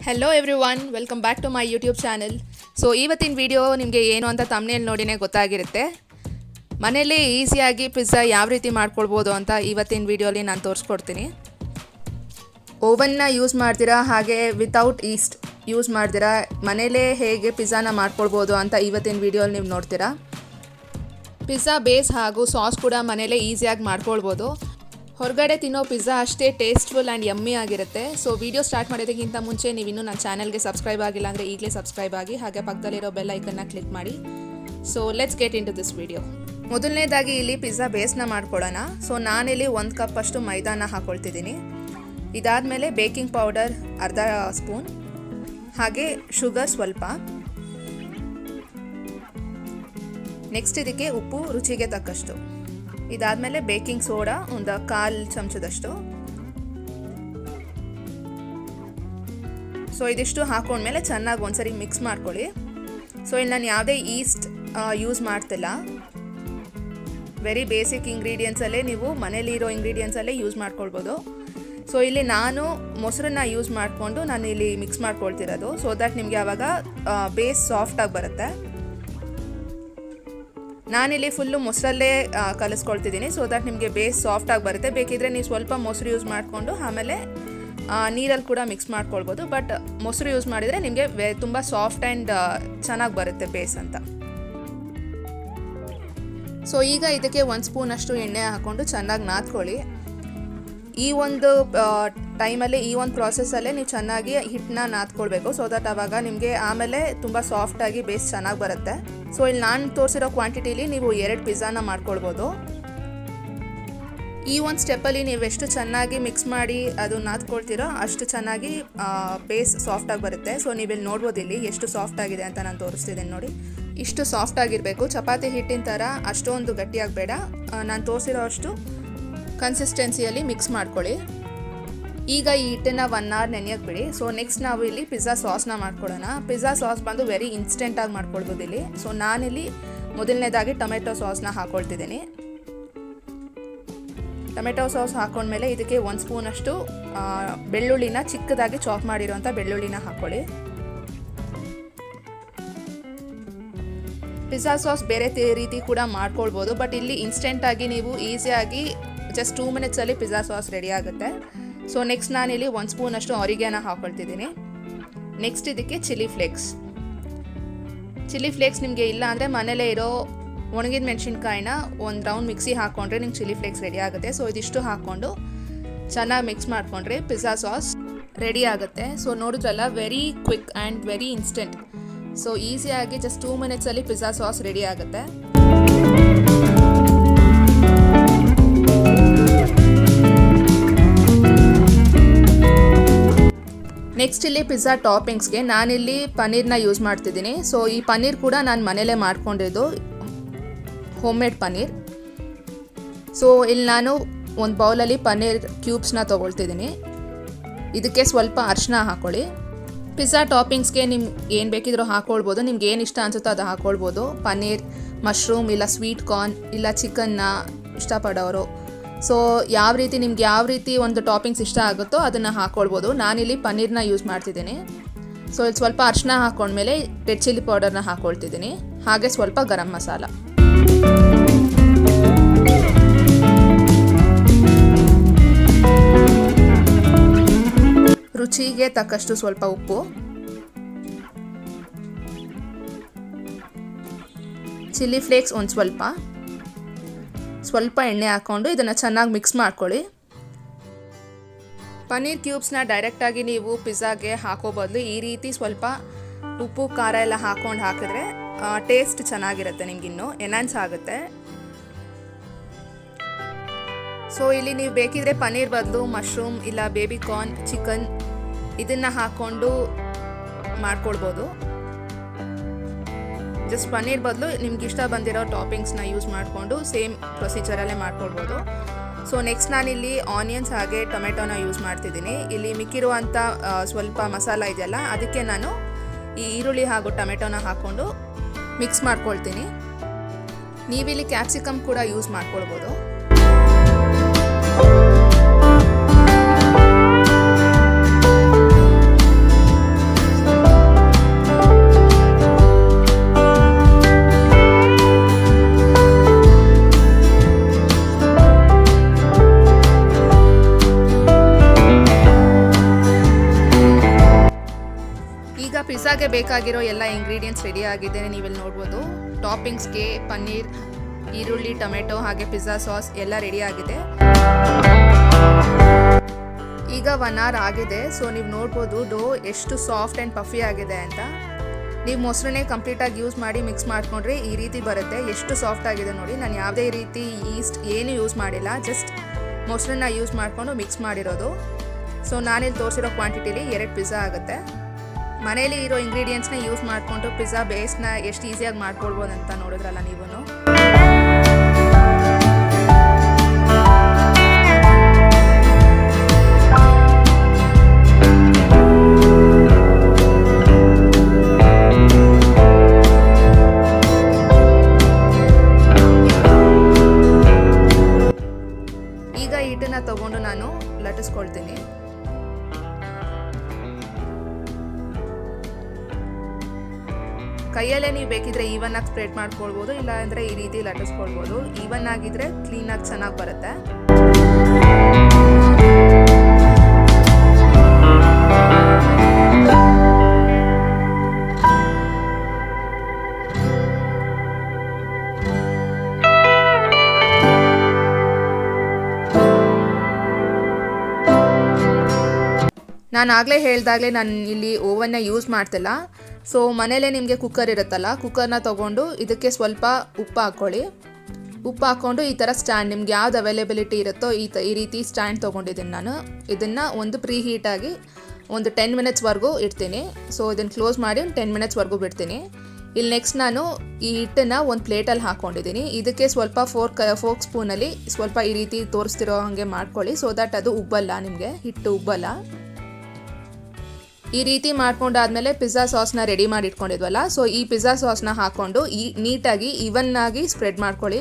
Hello everyone, welcome back to my YouTube channel. So ಇವತ್ತಿನ video ನಿಮಗೆ ಏನು ಅಂತ ತಮ್ನೇಲ್ ನೋಡಿನೇ ಗೊತ್ತಾಗಿರುತ್ತೆ. ಮನೇಲಿ ಈಸಿಯಾಗಿ ಪಿಜ್ಜಾ ಯಾವ ರೀತಿ ಮಾಡ್ಕೊಳ್ಬೋದು ಅಂತ ಇವತ್ತಿನ ವಿಡಿಯೋಲಿ ನಾನು ತೋರಿಸ್ಕೊಡ್ತೀನಿ. ಓವನ್ನ ಯೂಸ್ ಮಾಡ್ತೀರಾ, ಹಾಗೆ ವಿತೌಟ್ ಈಸ್ಟ್ ಯೂಸ್ ಮಾಡ್ತೀರಾ, ಮನೇಲೇ ಹೇಗೆ ಪಿಜ್ಜಾನ ಮಾಡ್ಕೊಳ್ಬೋದು ಅಂತ ಇವತ್ತಿನ ವಿಡಿಯೋಲಿ ನೀವು ನೋಡ್ತೀರಾ. ಪಿಜ್ಜಾ ಬೇಸ್ ಹಾಗೂ ಸಾಸ್ ಕೂಡ ಮನೇಲೇ ಈಸಿಯಾಗಿ ಮಾಡ್ಕೊಳ್ಬೋದು. ಹೊರಗಡೆ ತಿನ್ನೋ ಪಿಜ್ಜಾ ಅಷ್ಟೇ ಟೇಸ್ಟ್ಫುಲ್ ಆ್ಯಂಡ್ ಯಮ್ಮಿ ಆಗಿರುತ್ತೆ. ಸೊ ವಿಡಿಯೋ ಸ್ಟಾರ್ಟ್ ಮಾಡೋದಕ್ಕಿಂತ ಮುಂಚೆ ನೀವಿನ್ನೂ ನನ್ನ ಚಾನಲ್ಗೆ ಸಬ್ಸ್ಕ್ರೈಬ್ ಆಗಿಲ್ಲ ಅಂದರೆ ಈಗಲೇ ಸಬ್ಸ್ಕ್ರೈಬ್ ಆಗಿ, ಹಾಗೆ ಪಕ್ಕದಲ್ಲಿರೋ ಬೆಲ್ ಐಕನ್ನ ಕ್ಲಿಕ್ ಮಾಡಿ. So let's get into this video. ಮೊದಲನೇದಾಗಿ ಇಲ್ಲಿ ಪಿಜ್ಜಾ ಬೇಸ್ನ ಮಾಡ್ಕೊಳ್ಳೋಣ. ಸೊ ನಾನಿಲ್ಲಿ 1 ಕಪ್ ಅಷ್ಟು ಮೈದಾನ ಹಾಕ್ಕೊಳ್ತಿದ್ದೀನಿ. ಇದಾದಮೇಲೆ ಬೇಕಿಂಗ್ ಪೌಡರ್ ಅರ್ಧ ಸ್ಪೂನ್, ಹಾಗೆ ಶುಗರ್ ಸ್ವಲ್ಪ. ನೆಕ್ಸ್ಟ್ ಇದಕ್ಕೆ ಉಪ್ಪು ರುಚಿಗೆ ತಕ್ಕಷ್ಟು. ಇದಾದಮೇಲೆ ಬೇಕಿಂಗ್ ಸೋಡಾ ಒಂದು 1/4 ಚಮಚದಷ್ಟು. ಸೊ ಇದಿಷ್ಟು ಹಾಕೊಂಡ್ಮೇಲೆ ಚೆನ್ನಾಗಿ ಒಂದ್ಸರಿ ಮಿಕ್ಸ್ ಮಾಡ್ಕೊಳ್ಳಿ. ಸೊ ಇಲ್ಲಿ ನಾನು ಯಾವುದೇ ಈಸ್ಟ್ ಯೂಸ್ ಮಾಡ್ತಿಲ್ಲ, ವೆರಿ ಬೇಸಿಕ್ ಇಂಗ್ರೀಡಿಯೆಂಟ್ಸಲ್ಲೇ ನೀವು ಮನೇಲಿ ಇರೋ ಇಂಗ್ರೀಡಿಯೆಂಟ್ಸಲ್ಲೇ ಯೂಸ್ ಮಾಡ್ಕೊಳ್ಬೋದು. ಸೊ ಇಲ್ಲಿ ನಾನು ಮೊಸರನ್ನ ಯೂಸ್ ಮಾಡಿಕೊಂಡು ನಾನು ಇಲ್ಲಿ ಮಿಕ್ಸ್ ಮಾಡ್ಕೊಳ್ತಿರೋದು, ಸೊ ದ್ಯಾಟ್ ನಿಮಗೆ ಆವಾಗ ಬೇಸ್ ಸಾಫ್ಟಾಗಿ ಬರುತ್ತೆ. ನಾನಿಲ್ಲಿ ಫುಲ್ಲು ಮೊಸರಲ್ಲೇ ಕಲಿಸ್ಕೊಳ್ತಿದ್ದೀನಿ, ಸೊ ದ್ಯಾಟ್ ನಿಮಗೆ ಬೇಸ್ ಸಾಫ್ಟಾಗಿ ಬರುತ್ತೆ. ಬೇಕಿದ್ರೆ ನೀವು ಸ್ವಲ್ಪ ಮೊಸರು ಯೂಸ್ ಮಾಡಿಕೊಂಡು ಆಮೇಲೆ ನೀರಲ್ಲಿ ಕೂಡ ಮಿಕ್ಸ್ ಮಾಡ್ಕೊಳ್ಬೋದು. ಬಟ್ ಮೊಸರು ಯೂಸ್ ಮಾಡಿದರೆ ನಿಮಗೆ ತುಂಬ ಸಾಫ್ಟ್ ಆ್ಯಂಡ್ ಚೆನ್ನಾಗಿ ಬರುತ್ತೆ ಬೇಸ್ ಅಂತ. ಸೊ ಈಗ ಇದಕ್ಕೆ 1 ಸ್ಪೂನಷ್ಟು ಎಣ್ಣೆ ಹಾಕ್ಕೊಂಡು ಚೆನ್ನಾಗಿ ನಾದ್ಕೊಳ್ಳಿ. ಈ ಒಂದು ಟೈಮಲ್ಲಿ, ಈ ಒಂದು ಪ್ರಾಸೆಸ್ಸಲ್ಲೇ ನೀವು ಚೆನ್ನಾಗಿ ಹಿಟ್ಟನ್ನ ನಾದ್ಕೊಳ್ಬೇಕು, ಸೊ ದಟ್ ಆವಾಗ ನಿಮಗೆ ಆಮೇಲೆ ತುಂಬ ಸಾಫ್ಟಾಗಿ ಬೇಸ್ ಚೆನ್ನಾಗಿ ಬರುತ್ತೆ. ಸೊ ಇಲ್ಲಿ ನಾನು ತೋರಿಸಿರೋ ಕ್ವಾಂಟಿಟಿಲಿ ನೀವು 2 ಪಿಜ್ಜಾನ ಮಾಡ್ಕೊಳ್ಬೋದು. ಈ ಒಂದು ಸ್ಟೆಪ್ಪಲ್ಲಿ ನೀವು ಎಷ್ಟು ಚೆನ್ನಾಗಿ ಮಿಕ್ಸ್ ಮಾಡಿ ಅದು ನಾದ್ಕೊಳ್ತೀರೋ ಅಷ್ಟು ಚೆನ್ನಾಗಿ ಬೇಸ್ ಸಾಫ್ಟಾಗಿ ಬರುತ್ತೆ. ಸೊ ನೀವಿಲ್ಲಿ ನೋಡ್ಬೋದು ಇಲ್ಲಿ ಎಷ್ಟು ಸಾಫ್ಟ್ ಆಗಿದೆ ಅಂತ ನಾನು ತೋರಿಸ್ತಿದ್ದೀನಿ ನೋಡಿ. ಇಷ್ಟು ಸಾಫ್ಟ್ ಆಗಿರಬೇಕು, ಚಪಾತಿ ಹಿಟ್ಟಿನ ಥರ ಅಷ್ಟೊಂದು ಗಟ್ಟಿಯಾಗಬೇಡ. ನಾನು ತೋರಿಸಿರೋ ಅಷ್ಟು ಕನ್ಸಿಸ್ಟೆನ್ಸಿಯಲ್ಲಿ ಮಿಕ್ಸ್ ಮಾಡ್ಕೊಳ್ಳಿ. ಈಗ ಈ ಹಿಟ್ಟನ್ನು 1 ಅವರ್ ನೆನೆಯೋಕೆ ಬಿಡಿ. ಸೊ ನೆಕ್ಸ್ಟ್ ನಾವು ಇಲ್ಲಿ ಪಿಜ್ಜಾ ಸಾಸ್ನ ಮಾಡ್ಕೊಳ್ಳೋಣ. ಪಿಜ್ಜಾ ಸಾಸ್ ಬಂದು ವೆರಿ ಇನ್ಸ್ಟೆಂಟಾಗಿ ಮಾಡ್ಕೊಳ್ಬೋದು ಇಲ್ಲಿ. ಸೊ ನಾನಿಲ್ಲಿ ಮೊದಲನೇದಾಗಿ ಟೊಮೆಟೊ ಸಾಸ್ನ ಹಾಕ್ಕೊಳ್ತಿದ್ದೀನಿ. ಟೊಮೆಟೊ ಸಾಸ್ ಹಾಕ್ಕೊಂಡ್ಮೇಲೆ ಇದಕ್ಕೆ 1 ಸ್ಪೂನಷ್ಟು ಬೆಳ್ಳುಳ್ಳಿನ ಚಿಕ್ಕದಾಗಿ ಚಾಪ್ ಮಾಡಿರೋಂಥ ಬೆಳ್ಳುಳ್ಳಿನ ಹಾಕ್ಕೊಳ್ಳಿ. ಪಿಜ್ಜಾ ಸಾಸ್ ಬೇರೆ ರೀತಿ ಕೂಡ ಮಾಡ್ಕೊಳ್ಬೋದು, ಬಟ್ ಇಲ್ಲಿ ಇನ್ಸ್ಟೆಂಟಾಗಿ ನೀವು ಈಸಿಯಾಗಿ ಜಸ್ಟ್ 2 ಮಿನಿಟ್ಸಲ್ಲಿ ಪಿಜ್ಜಾ ಸಾಸ್ ರೆಡಿ ಆಗುತ್ತೆ. ಸೊ ನೆಕ್ಸ್ಟ್ ನಾನಿಲ್ಲಿ 1 ಸ್ಪೂನಷ್ಟು ಆರಿಗ್ಯಾನ ಹಾಕ್ಕೊಳ್ತಿದ್ದೀನಿ. ನೆಕ್ಸ್ಟ್ ಇದಕ್ಕೆ ಚಿಲ್ಲಿ ಫ್ಲೇಕ್ಸ್ ನಿಮಗೆ ಇಲ್ಲ ಅಂದರೆ ಮನೇಲೇ ಇರೋ ಒಣಗಿದ ಮೆಣಸಿನ್ಕಾಯಿನ 1 ರೌಂಡ್ ಮಿಕ್ಸಿ ಹಾಕ್ಕೊಂಡ್ರೆ ನಿಮ್ಗೆ ಚಿಲ್ಲಿ ಫ್ಲೇಕ್ಸ್ ರೆಡಿ ಆಗುತ್ತೆ. ಸೊ ಇದಿಷ್ಟು ಹಾಕ್ಕೊಂಡು ಚೆನ್ನಾಗಿ ಮಿಕ್ಸ್ ಮಾಡಿಕೊಂಡ್ರೆ ಪಿಜ್ಜಾ ಸಾಸ್ ರೆಡಿ ಆಗುತ್ತೆ. ಸೊ ನೋಡಿದ್ರಲ್ಲ, very quick and very instant. So ಈಸಿಯಾಗಿ ಜಸ್ಟ್ 2 ಮಿನಿಟ್ಸಲ್ಲಿ ಪಿಜ್ಜಾ ಸಾಸ್ ರೆಡಿ ಆಗುತ್ತೆ. ನೆಕ್ಸ್ಟ್ ಇಲ್ಲಿ ಪಿಜ್ಜಾ ಟಾಪಿಂಗ್ಸ್ಗೆ ನಾನಿಲ್ಲಿ ಪನ್ನೀರ್ನ ಯೂಸ್ ಮಾಡ್ತಿದ್ದೀನಿ. ಸೊ ಈ ಪನ್ನೀರ್ ಕೂಡ ನಾನು ಮನೇಲೇ ಮಾಡ್ಕೊಂಡಿದ್ದು, ಹೋಮ್ ಮೇಡ್ ಪನ್ನೀರ್. ಸೊ ಇಲ್ಲಿ ನಾನು ಒಂದು ಬೌಲಲ್ಲಿ ಪನ್ನೀರ್ ಕ್ಯೂಬ್ಸ್ನ ತೊಗೊಳ್ತಿದ್ದೀನಿ. ಇದಕ್ಕೆ ಸ್ವಲ್ಪ ಅರಿಶಿನ ಹಾಕ್ಕೊಳ್ಳಿ. ಪಿಜ್ಜಾ ಟಾಪಿಂಗ್ಸ್ಗೆ ನಿಮ್ಗೆ ಏನು ಬೇಕಿದ್ರೂ ಹಾಕ್ಕೊಳ್ಬೋದು, ನಿಮ್ಗೆ ಏನು ಇಷ್ಟ ಅನಿಸುತ್ತೋ ಅದು ಹಾಕ್ಕೊಳ್ಬೋದು. ಪನ್ನೀರ್, ಮಶ್ರೂಮ್, ಇಲ್ಲ ಸ್ವೀಟ್ ಕಾರ್ನ್, ಇಲ್ಲ ಚಿಕನ್ನ ಇಷ್ಟಪಡೋರು. ಸೊ ನಿಮ್ಗೆ ಯಾವ ರೀತಿ ಒಂದು ಟಾಪಿಂಗ್ಸ್ ಇಷ್ಟ ಆಗುತ್ತೋ ಅದನ್ನು ಹಾಕ್ಕೊಳ್ಬೋದು. ನಾನಿಲ್ಲಿ ಪನ್ನೀರ್ನ ಯೂಸ್ ಮಾಡ್ತಿದ್ದೀನಿ. ಸೊ ಇಲ್ಲಿ ಸ್ವಲ್ಪ ಅರಿಶಿನ ಹಾಕ್ಕೊಂಡ್ಮೇಲೆ ರೆಡ್ ಚಿಲ್ಲಿ ಪೌಡರ್ನ ಹಾಕ್ಕೊಳ್ತಿದ್ದೀನಿ, ಹಾಗೆ ಸ್ವಲ್ಪ ಗರಂ ಮಸಾಲ. ರುಚಿಗೆ ತಕ್ಕಷ್ಟು ಸ್ವಲ್ಪ ಉಪ್ಪು, ಚಿಲ್ಲಿ ಫ್ಲೇಕ್ಸ್ ಒಂದು ಸ್ವಲ್ಪ ಎಣ್ಣೆ ಹಾಕ್ಕೊಂಡು ಇದನ್ನು ಚೆನ್ನಾಗಿ ಮಿಕ್ಸ್ ಮಾಡ್ಕೊಳ್ಳಿ. ಪನ್ನೀರ್ ಕ್ಯೂಬ್ಸ್ನ ಡೈರೆಕ್ಟಾಗಿ ನೀವು ಪಿಜ್ಜಾಗೆ ಹಾಕೋ ಬದಲು ಈ ರೀತಿ ಸ್ವಲ್ಪ ಉಪ್ಪು ಖಾರ ಎಲ್ಲ ಹಾಕಿದ್ರೆ ಟೇಸ್ಟ್ ಚೆನ್ನಾಗಿರುತ್ತೆ, ನಿಮಗಿನ್ನೂ ಎನ್ಹಾನ್ಸ್ ಆಗುತ್ತೆ. ಸೊ ಇಲ್ಲಿ ನೀವು ಬೇಕಿದ್ರೆ ಪನ್ನೀರ್ ಬದಲು ಮಶ್ರೂಮ್ ಇಲ್ಲ ಬೇಬಿ ಕಾರ್ನ್, ಚಿಕನ್ ಇದನ್ನು ಹಾಕ್ಕೊಂಡು ಮಾಡ್ಕೊಳ್ಬೋದು. ಜಸ್ಟ್ ಪನ್ನೀರ್ ಬದಲು ನಿಮ್ಗೆ ಇಷ್ಟ ಬಂದಿರೋ ಟಾಪಿಂಗ್ಸ್ನ ಯೂಸ್ ಮಾಡಿಕೊಂಡು ಸೇಮ್ ಪ್ರೊಸೀಜರಲ್ಲೇ ಮಾಡ್ಕೊಳ್ಬೋದು. ಸೊ ನೆಕ್ಸ್ಟ್ ನಾನಿಲ್ಲಿ ಆನಿಯನ್ಸ್ ಹಾಗೆ ಟೊಮೆಟೊನ ಯೂಸ್ ಮಾಡ್ತಿದ್ದೀನಿ. ಇಲ್ಲಿ ಮಿಕ್ಕಿರುವಂಥ ಸ್ವಲ್ಪ ಮಸಾಲ ಇದೆಯಲ್ಲ, ಅದಕ್ಕೆ ನಾನು ಈ ಈರುಳ್ಳಿ ಹಾಗೂ ಟೊಮೆಟೊನ ಹಾಕ್ಕೊಂಡು ಮಿಕ್ಸ್ ಮಾಡ್ಕೊಳ್ತೀನಿ. ನೀವಿಲ್ಲಿ ಕ್ಯಾಪ್ಸಿಕಮ್ ಕೂಡ ಯೂಸ್ ಮಾಡ್ಕೊಳ್ಬೋದು. ಪಿಜ್ಜಾಗೆ ಬೇಕಾಗಿರೋ ಎಲ್ಲ ಇಂಗ್ರೀಡಿಯೆಂಟ್ಸ್ ರೆಡಿ ಆಗಿದೆ, ನೀವಿಲ್ಲಿ ನೋಡ್ಬೋದು. ಟಾಪಿಂಗ್ಸ್ಗೆ ಪನ್ನೀರ್, ಈರುಳ್ಳಿ, ಟೊಮೆಟೊ ಹಾಗೆ ಪಿಜ್ಜಾ ಸಾಸ್ ಎಲ್ಲ ರೆಡಿ ಆಗಿದೆ. ಈಗ 1 hour ಆಗಿದೆ. ಸೊ ನೀವು ನೋಡ್ಬೋದು ಡೋ ಎಷ್ಟು ಸಾಫ್ಟ್ ಆ್ಯಂಡ್ ಪಫಿ ಆಗಿದೆ ಅಂತ. ನೀವು ಮೊಸರನ್ನೇ ಕಂಪ್ಲೀಟಾಗಿ ಯೂಸ್ ಮಾಡಿ ಮಿಕ್ಸ್ ಮಾಡಿಕೊಂಡ್ರೆ ಈ ರೀತಿ ಬರುತ್ತೆ. ಎಷ್ಟು ಸಾಫ್ಟ್ ಆಗಿದೆ ನೋಡಿ. ನಾನು ಯಾವುದೇ ರೀತಿ ಈಸ್ಟ್ ಏನು ಯೂಸ್ ಮಾಡಿಲ್ಲ, ಜಸ್ಟ್ ಮೊಸರನ್ನ ಯೂಸ್ ಮಾಡಿಕೊಂಡು ಮಿಕ್ಸ್ ಮಾಡಿರೋದು. ಸೊ ನಾನಿಲ್ಲಿ ತೋರಿಸಿರೋ ಕ್ವಾಂಟಿಟಿಲಿ 2 ಪಿಜ್ಜಾ ಆಗುತ್ತೆ. ಮನೇಲಿ ಇರೋ ಇಂಗ್ರೀಡಿಯೆಂಟ್ಸ್ನ ಯೂಸ್ ಮಾಡಿಕೊಂಡು ಪಿಜ್ಜಾ ಬೇಸ್ನ ಎಷ್ಟು ಈಸಿಯಾಗಿ ಮಾಡ್ಕೊಳ್ಬೋದು ಅಂತ ನೋಡಿದ್ರಲ್ಲ ನೀವು. ಈಗ ಹಿಟ್ಟನ್ನ ತಗೊಂಡು ನಾನು ಲಟ್ಟಿಸ್ಕೊಳ್ತೀನಿ. ಕೈಯಲ್ಲೇ ನೀವು ಬೇಕಿದ್ರೆ ಈವನ್ ಆಗಿ ಸ್ಪ್ರೆಡ್ ಮಾಡ್ಕೊಳ್ಬೋದು, ಇಲ್ಲ ಅಂದರೆ ಈ ರೀತಿ ಲಟ್ಟಿಸ್ಕೊಳ್ಬೋದು. ಈವನ್ ಆಗಿದ್ರೆ ಕ್ಲೀನಾಗಿ ಚೆನ್ನಾಗಿ ಬರುತ್ತೆ. ನಾನು ಆಗಲೇ ಹೇಳ್ದಾಗಲೇ ನಾನು ಇಲ್ಲಿ ಓವನ್ನ ಯೂಸ್ ಮಾಡ್ತಿಲ್ಲ. ಸೊ ಮನೇಲೇ ನಿಮಗೆ ಕುಕ್ಕರ್ ಇರುತ್ತಲ್ಲ, ಕುಕ್ಕರ್ನ ತೊಗೊಂಡು ಇದಕ್ಕೆ ಸ್ವಲ್ಪ ಉಪ್ಪು ಹಾಕ್ಕೊಳ್ಳಿ. ಉಪ್ಪು ಹಾಕ್ಕೊಂಡು ಈ ಥರ ಸ್ಟ್ಯಾಂಡ್ ನಿಮ್ಗೆ ಯಾವ್ದು ಅವೈಲೇಬಿಲಿಟಿ ಇರುತ್ತೋ ಈ ರೀತಿ ಸ್ಟ್ಯಾಂಡ್ ತೊಗೊಂಡಿದ್ದೀನಿ ನಾನು. ಇದನ್ನು ಒಂದು ಪ್ರೀ ಹೀಟಾಗಿ ಒಂದು 10 minutesವರೆಗೂ ಇಡ್ತೀನಿ. ಸೊ ಇದನ್ನು ಕ್ಲೋಸ್ ಮಾಡಿ 10 minutesವರೆಗೂ ಬಿಡ್ತೀನಿ. ಇಲ್ಲಿ ನೆಕ್ಸ್ಟ್ ನಾನು ಈ ಹಿಟ್ಟನ್ನು ಒಂದು ಪ್ಲೇಟಲ್ಲಿ ಹಾಕ್ಕೊಂಡಿದ್ದೀನಿ. ಇದಕ್ಕೆ ಸ್ವಲ್ಪ ಫೋರ್ಕ್ ಸ್ಪೂನಲ್ಲಿ ಸ್ವಲ್ಪ ಈ ರೀತಿ ತೋರಿಸ್ತಿರೋ ಹಾಗೆ ಮಾಡ್ಕೊಳ್ಳಿ, ಸೊ ದಟ್ ಅದು ಉಬ್ಬಲ್ಲ, ನಿಮಗೆ ಹಿಟ್ಟು ಉಬ್ಬಲ್ಲ. ಈ ರೀತಿ ಮಾಡ್ಕೊಂಡಾದ್ಮೇಲೆ ಪಿಜ್ಜಾ ಸಾಸ್ನ ರೆಡಿ ಮಾಡಿ ಇಟ್ಕೊಂಡಿದ್ವಲ್ಲ, ಸೊ ಈ ಪಿಜ್ಜಾ ಸಾಸ್ನ ಹಾಕ್ಕೊಂಡು ನೀಟಾಗಿ ಈವನ್ ಆಗಿ ಸ್ಪ್ರೆಡ್ ಮಾಡ್ಕೊಳ್ಳಿ.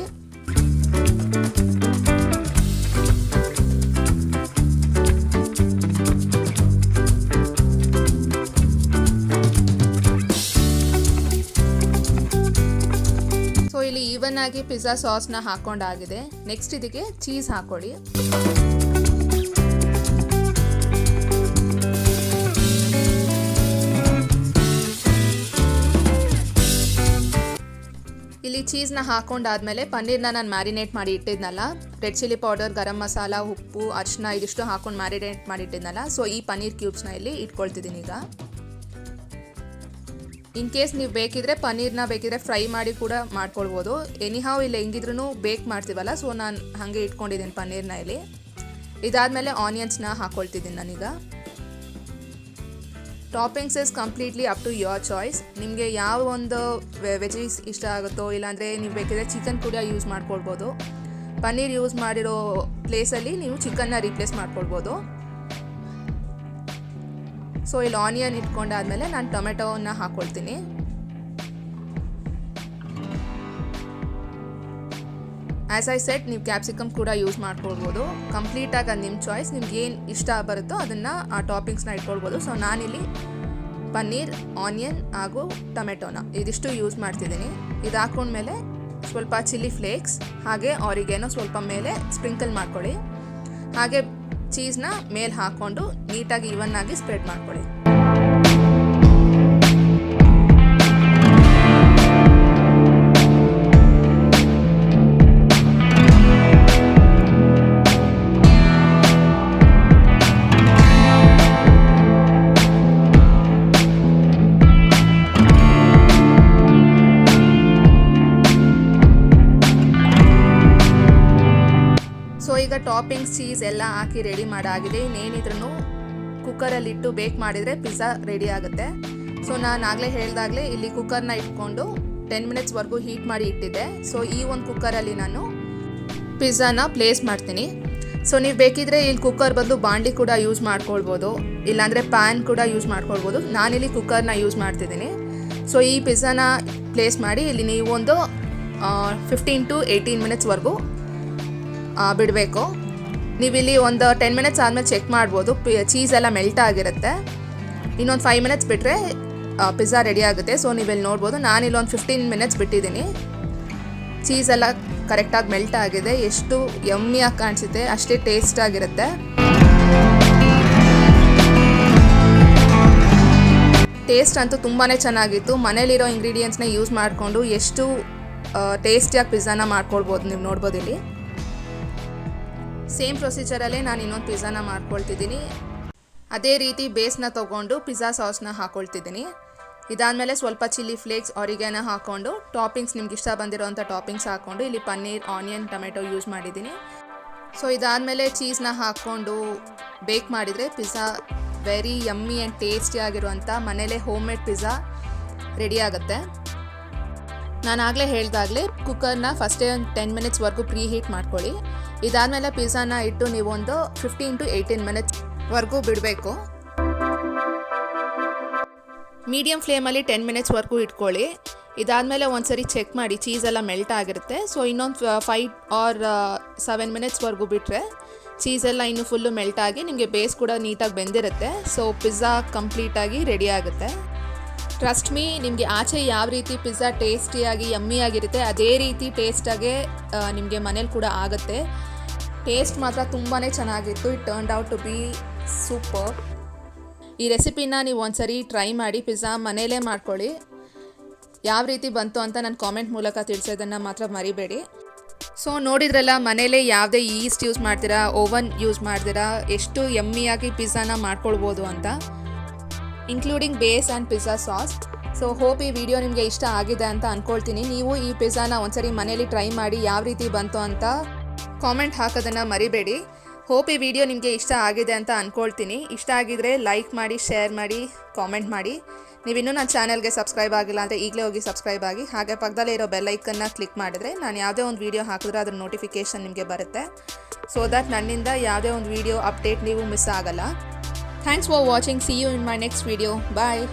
ಸೊ ಇಲ್ಲಿ ಈವನ್ ಆಗಿ ಪಿಜ್ಜಾ ಸಾಸ್ನ ಹಾಕೊಂಡಾಗಿದೆ. ನೆಕ್ಸ್ಟ್ ಇದಕ್ಕೆ ಚೀಸ್ ಹಾಕೊಳ್ಳಿ. ಇಲ್ಲಿ ಚೀಸ್ನ ಹಾಕೊಂಡಾದ್ಮೇಲೆ ಪನ್ನೀರ್ನ ನಾನು ಮ್ಯಾರಿನೇಟ್ ಮಾಡಿ ಇಟ್ಟಿದ್ನಲ್ಲ, red chilli powder, garam masala, ಉಪ್ಪು, ಅರಿಶಿನ ಇದಿಷ್ಟು ಹಾಕೊಂಡು ಮ್ಯಾರಿನೇಟ್ ಮಾಡಿ ಇಟ್ಟಿದ್ನಲ್ಲ, ಸೊ ಈ ಪನ್ನೀರ್ ಕ್ಯೂಬ್ಸ್ನ ಇಲ್ಲಿ ಇಟ್ಕೊಳ್ತಿದ್ದೀನಿ. ಈಗ ಇನ್ ಕೇಸ್ ನೀವು ಬೇಕಿದ್ರೆ ಪನ್ನೀರ್ನ ಬೇಕಿದ್ರೆ ಫ್ರೈ ಮಾಡಿ ಕೂಡ ಮಾಡ್ಕೊಳ್ಬೋದು. ಎನಿಹಾವ್ ಇಲ್ಲಿ ಹೆಂಗಿದ್ರೂ ಬೇಕ್ ಮಾಡ್ತೀವಲ್ಲ, ಸೊ ನಾನು ಹಾಗೆ ಇಟ್ಕೊಂಡಿದ್ದೀನಿ ಪನ್ನೀರ್ನ ಇಲ್ಲಿ. ಇದಾದಮೇಲೆ ಆನಿಯನ್ಸ್ನ ಹಾಕ್ಕೊಳ್ತಿದ್ದೀನಿ ನಾನೀಗ. Toppings is completely up to your choice. ನಿಮಗೆ ಯಾವ ಒಂದು ವೆಜೀಸ್ ಇಷ್ಟ ಆಗುತ್ತೋ, ಇಲ್ಲಾಂದರೆ ನೀವು ಬೇಕಿದ್ರೆ ಚಿಕನ್ ಕೂಡ ಯೂಸ್ ಮಾಡ್ಕೊಳ್ಬೋದು. ಪನ್ನೀರ್ ಯೂಸ್ ಮಾಡಿರೋ ಪ್ಲೇಸಲ್ಲಿ ನೀವು ಚಿಕನ್ನ ರೀಪ್ಲೇಸ್ ಮಾಡ್ಕೊಳ್ಬೋದು. ಸೊ ಇಲ್ಲಿ ಆನಿಯನ್ ಇಟ್ಕೊಂಡಾದ್ಮೇಲೆ ನಾನು ಟೊಮೆಟೋನ ಹಾಕ್ಕೊಳ್ತೀನಿ. ಆ್ಯಸ್ ಐ ಸೆಟ್ ನೀವು ಕ್ಯಾಪ್ಸಿಕಮ್ ಕೂಡ ಯೂಸ್ ಮಾಡ್ಕೊಳ್ಬೋದು. ಕಂಪ್ಲೀಟಾಗಿ ಅದು ನಿಮ್ಮ ಚಾಯ್ಸ್, ನಿಮ್ಗೆ ಏನು ಇಷ್ಟ ಬರುತ್ತೋ ಅದನ್ನು ಆ ಟಾಪಿಂಗ್ಸ್ನ ಇಟ್ಕೊಳ್ಬೋದು. ಸೊ ನಾನಿಲ್ಲಿ ಪನ್ನೀರ್, ಆನಿಯನ್ ಹಾಗೂ ಟೊಮೆಟೊನ ಇದಿಷ್ಟು ಯೂಸ್ ಮಾಡ್ತಿದ್ದೀನಿ. ಇದು ಹಾಕ್ಕೊಂಡ್ಮೇಲೆ ಸ್ವಲ್ಪ ಚಿಲ್ಲಿ ಫ್ಲೇಕ್ಸ್ ಹಾಗೆ ಆರಿಗೇನೋ ಸ್ವಲ್ಪ ಮೇಲೆ ಸ್ಪ್ರಿಂಕಲ್ ಮಾಡ್ಕೊಳ್ಳಿ. ಹಾಗೆ ಚೀಸ್ನ ಮೇಲೆ ಹಾಕ್ಕೊಂಡು ನೀಟಾಗಿ ಈವನ್ ಆಗಿ ಸ್ಪ್ರೆಡ್ ಮಾಡ್ಕೊಳ್ಳಿ. ಸೊ ಈಗ ಟಾಪಿಂಗ್ಸ್ ಚೀಸ್ ಎಲ್ಲ ಹಾಕಿ ರೆಡಿ ಮಾಡಾಗಿದೆ. ಇನ್ನೇನಿದ್ರೂ ಕುಕ್ಕರಲ್ಲಿಟ್ಟು ಬೇಕ್ ಮಾಡಿದರೆ ಪಿಜ್ಜಾ ರೆಡಿ ಆಗುತ್ತೆ. ಸೊ ನಾನು ಆಗಲೇ ಹೇಳ್ದಾಗಲೇ ಇಲ್ಲಿ ಕುಕ್ಕರ್ನ ಇಟ್ಕೊಂಡು 10 minutesವರೆಗೂ ಹೀಟ್ ಮಾಡಿ ಇಟ್ಟಿದ್ದೆ. ಸೊ ಈ ಒಂದು ಕುಕ್ಕರಲ್ಲಿ ನಾನು ಪಿಜ್ಜಾನ ಪ್ಲೇಸ್ ಮಾಡ್ತೀನಿ. ಸೊ ನೀವು ಬೇಕಿದ್ರೆ ಇಲ್ಲಿ ಕುಕ್ಕರ್ ಬದಲು ಬಾಂಡ್ಲಿ ಕೂಡ ಯೂಸ್ ಮಾಡ್ಕೊಳ್ಬೋದು, ಇಲ್ಲಾಂದರೆ ಪ್ಯಾನ್ ಕೂಡ ಯೂಸ್ ಮಾಡ್ಕೊಳ್ಬೋದು. ನಾನಿಲ್ಲಿ ಕುಕ್ಕರ್ನ ಯೂಸ್ ಮಾಡ್ತಿದ್ದೀನಿ. ಸೊ ಈ ಪಿಜ್ಜಾನ ಪ್ಲೇಸ್ ಮಾಡಿ ಇಲ್ಲಿ ನೀವು ಒಂದು 15 to 18 minutesವರೆಗೂ ಬಿಡಬೇಕು. ನೀವಿಲ್ಲಿ ಒಂದು 10 minutes ಆದಮೇಲೆ ಚೆಕ್ ಮಾಡ್ಬೋದು, ಚೀಸ್ ಎಲ್ಲ ಮೆಲ್ಟ್ ಆಗಿರುತ್ತೆ. ಇನ್ನೊಂದು 5 minutes ಬಿಟ್ಟರೆ ಪಿಜ್ಜಾ ರೆಡಿ ಆಗುತ್ತೆ. ಸೊ ನೀವಿಲ್ಲಿ ನೋಡ್ಬೋದು, ನಾನಿಲ್ಲಿ ಒಂದು 15 minutes ಬಿಟ್ಟಿದ್ದೀನಿ. ಚೀಸ್ ಎಲ್ಲ ಕರೆಕ್ಟಾಗಿ ಮೆಲ್ಟ್ ಆಗಿದೆ. ಎಷ್ಟು ಯಮ್ಮಿಯಾಗಿ ಕಾಣಿಸುತ್ತೆ, ಅಷ್ಟೇ ಟೇಸ್ಟ್ ಆಗಿರುತ್ತೆ. ಟೇಸ್ಟ್ ಅಂತೂ ತುಂಬಾ ಚೆನ್ನಾಗಿತ್ತು. ಮನೇಲಿರೋ ಇಂಗ್ರೀಡಿಯೆಂಟ್ಸ್ನ ಯೂಸ್ ಮಾಡಿಕೊಂಡು ಎಷ್ಟು ಟೇಸ್ಟಿಯಾಗಿ ಪಿಜ್ಜಾನ ಮಾಡ್ಕೊಳ್ಬೋದು, ನೀವು ನೋಡ್ಬೋದು ಇಲ್ಲಿ. ಸೇಮ್ ಪ್ರೊಸೀಜರಲ್ಲೇ ನಾನು ಇನ್ನೊಂದು ಪಿಜ್ಜಾನ ಮಾಡ್ಕೊಳ್ತಿದ್ದೀನಿ. ಅದೇ ರೀತಿ ಬೇಸ್ನ ತೊಗೊಂಡು ಪಿಜ್ಜಾ ಸಾಸ್ನ ಹಾಕ್ಕೊಳ್ತಿದ್ದೀನಿ. ಇದಾದಮೇಲೆ ಸ್ವಲ್ಪ ಚಿಲ್ಲಿ ಫ್ಲೇಕ್ಸ್, ಆರಿಗ್ಯಾನೋ ಹಾಕ್ಕೊಂಡು ಟಾಪಿಂಗ್ಸ್ ನಿಮ್ಗೆ ಇಷ್ಟ ಬಂದಿರೋಂಥ ಟಾಪಿಂಗ್ಸ್ ಹಾಕ್ಕೊಂಡು ಇಲ್ಲಿ ಪನ್ನೀರ್, ಆನಿಯನ್, ಟೊಮೆಟೊ ಯೂಸ್ ಮಾಡಿದ್ದೀನಿ. ಸೊ ಇದಾದಮೇಲೆ ಚೀಸ್ನ ಹಾಕ್ಕೊಂಡು ಬೇಕ್ ಮಾಡಿದರೆ pizza very yummy and tasty ಆಗಿರುವಂಥ ಮನೇಲೇ ಹೋಮ್ ಮೇಡ್ ಪಿಜ್ಜಾ ರೆಡಿ ಆಗುತ್ತೆ. ನಾನು ಆಗಲೇ ಹೇಳ್ದಾಗಲೇ ಕುಕ್ಕರ್ನ ಫಸ್ಟೇ ಒಂದು 10 ಮಿನಿಟ್ಸ್ವರೆಗೂ ಪ್ರೀ ಹೀಟ್ ಮಾಡ್ಕೊಳ್ಳಿ. ಇದಾದಮೇಲೆ ಪಿಜ್ಜಾನ ಇಟ್ಟು ನೀವು ಒಂದು 15 to 18 ಮಿನಿಟ್ಸ್ವರೆಗೂ ಬಿಡಬೇಕು. ಮೀಡಿಯಮ್ ಫ್ಲೇಮಲ್ಲಿ 10 ಮಿನಿಟ್ಸ್ವರೆಗೂ ಇಟ್ಕೊಳ್ಳಿ. ಇದಾದಮೇಲೆ ಒಂದ್ಸರಿ ಚೆಕ್ ಮಾಡಿ, ಚೀಸೆಲ್ಲ ಮೆಲ್ಟ್ ಆಗಿರುತ್ತೆ. ಸೊ ಇನ್ನೊಂದು 5 or 7 ಮಿನಿಟ್ಸ್ವರೆಗೂ ಬಿಟ್ಟರೆ ಚೀಸೆಲ್ಲ ಇನ್ನೂ ಫುಲ್ಲು ಮೆಲ್ಟ್ ಆಗಿ ನಿಮಗೆ ಬೇಸ್ ಕೂಡ ನೀಟಾಗಿ ಬೆಂದಿರುತ್ತೆ. ಸೊ ಪಿಜ್ಜಾ ಕಂಪ್ಲೀಟಾಗಿ ರೆಡಿ ಆಗುತ್ತೆ. ಟ್ರಸ್ಟ್ ಮೀ, ನಿಮಗೆ ಆಚೆ ಯಾವ ರೀತಿ ಪಿಜ್ಜಾ ಟೇಸ್ಟಿಯಾಗಿ ಯಮ್ಮಿಯಾಗಿರುತ್ತೆ ಅದೇ ರೀತಿ ಟೇಸ್ಟಾಗೆ ನಿಮಗೆ ಮನೇಲಿ ಕೂಡ ಆಗುತ್ತೆ. ಟೇಸ್ಟ್ ಮಾತ್ರ ತುಂಬಾ ಚೆನ್ನಾಗಿತ್ತು. It turned out to be super. ಈ ರೆಸಿಪಿನ ನೀವು ಒಂದ್ಸರಿ ಟ್ರೈ ಮಾಡಿ, ಪಿಜ್ಜಾ ಮನೇಲೇ ಮಾಡ್ಕೊಳ್ಳಿ. ಯಾವ ರೀತಿ ಬಂತು ಅಂತ ನನ್ನ ಕಾಮೆಂಟ್ ಮೂಲಕ ತಿಳಿಸೋದನ್ನು ಮಾತ್ರ ಮರಿಬೇಡಿ. ಸೊ ನೋಡಿದ್ರಲ್ಲ, ಮನೇಲೇ ಯಾವುದೇ ಈಸ್ಟ್ ಯೂಸ್ ಮಾಡ್ತೀರಾ, ಓವನ್ ಯೂಸ್ ಮಾಡ್ತೀರಾ, ಎಷ್ಟು ಯಮ್ಮಿಯಾಗಿ ಪಿಜ್ಜಾನ ಮಾಡ್ಕೊಳ್ಬೋದು ಅಂತ, including base and pizza sauce. So hope ಈ ವಿಡಿಯೋ ನಿಮಗೆ ಇಷ್ಟ ಆಗಿದೆ ಅಂತ ಅಂದ್ಕೊಳ್ತೀನಿ. ನೀವು ಈ ಪಿಜ್ಜಾನ ಒಂದ್ಸರಿ ಮನೇಲಿ ಟ್ರೈ ಮಾಡಿ ಯಾವ ರೀತಿ ಬಂತು ಅಂತ ಕಾಮೆಂಟ್ ಹಾಕೋದನ್ನು ಮರಿಬೇಡಿ. ಹೋಪ್ ಈ ವಿಡಿಯೋ ನಿಮಗೆ ಇಷ್ಟ ಆಗಿದೆ ಅಂತ ಅಂದ್ಕೊಳ್ತೀನಿ. ಇಷ್ಟ ಆಗಿದರೆ ಲೈಕ್ ಮಾಡಿ, ಶೇರ್ ಮಾಡಿ, ಕಾಮೆಂಟ್ ಮಾಡಿ. ನೀವಿನ್ನೂ ನನ್ನ ಚಾನಲ್ಗೆ ಸಬ್ಸ್ಕ್ರೈಬ್ ಆಗಿಲ್ಲ ಅಂದರೆ ಈಗಲೇ ಹೋಗಿ ಸಬ್ಸ್ಕ್ರೈಬ್ ಆಗಿ. ಹಾಗೆ ಪಕ್ಕದಲ್ಲೇ ಇರೋ ಬೆಲ್ಲೈಕನ್ನ ಕ್ಲಿಕ್ ಮಾಡಿದ್ರೆ ನಾನು ಯಾವುದೇ ಒಂದು ವೀಡಿಯೋ ಹಾಕಿದ್ರೆ ಅದ್ರ ನೋಟಿಫಿಕೇಷನ್ ನಿಮಗೆ ಬರುತ್ತೆ. ಸೊ ದಟ್ ನನ್ನಿಂದ ಯಾವುದೇ ಒಂದು ವೀಡಿಯೋ ಅಪ್ಡೇಟ್ ನೀವು ಮಿಸ್ ಆಗಲ್ಲ. Thanks for watching. See you in my next video. Bye.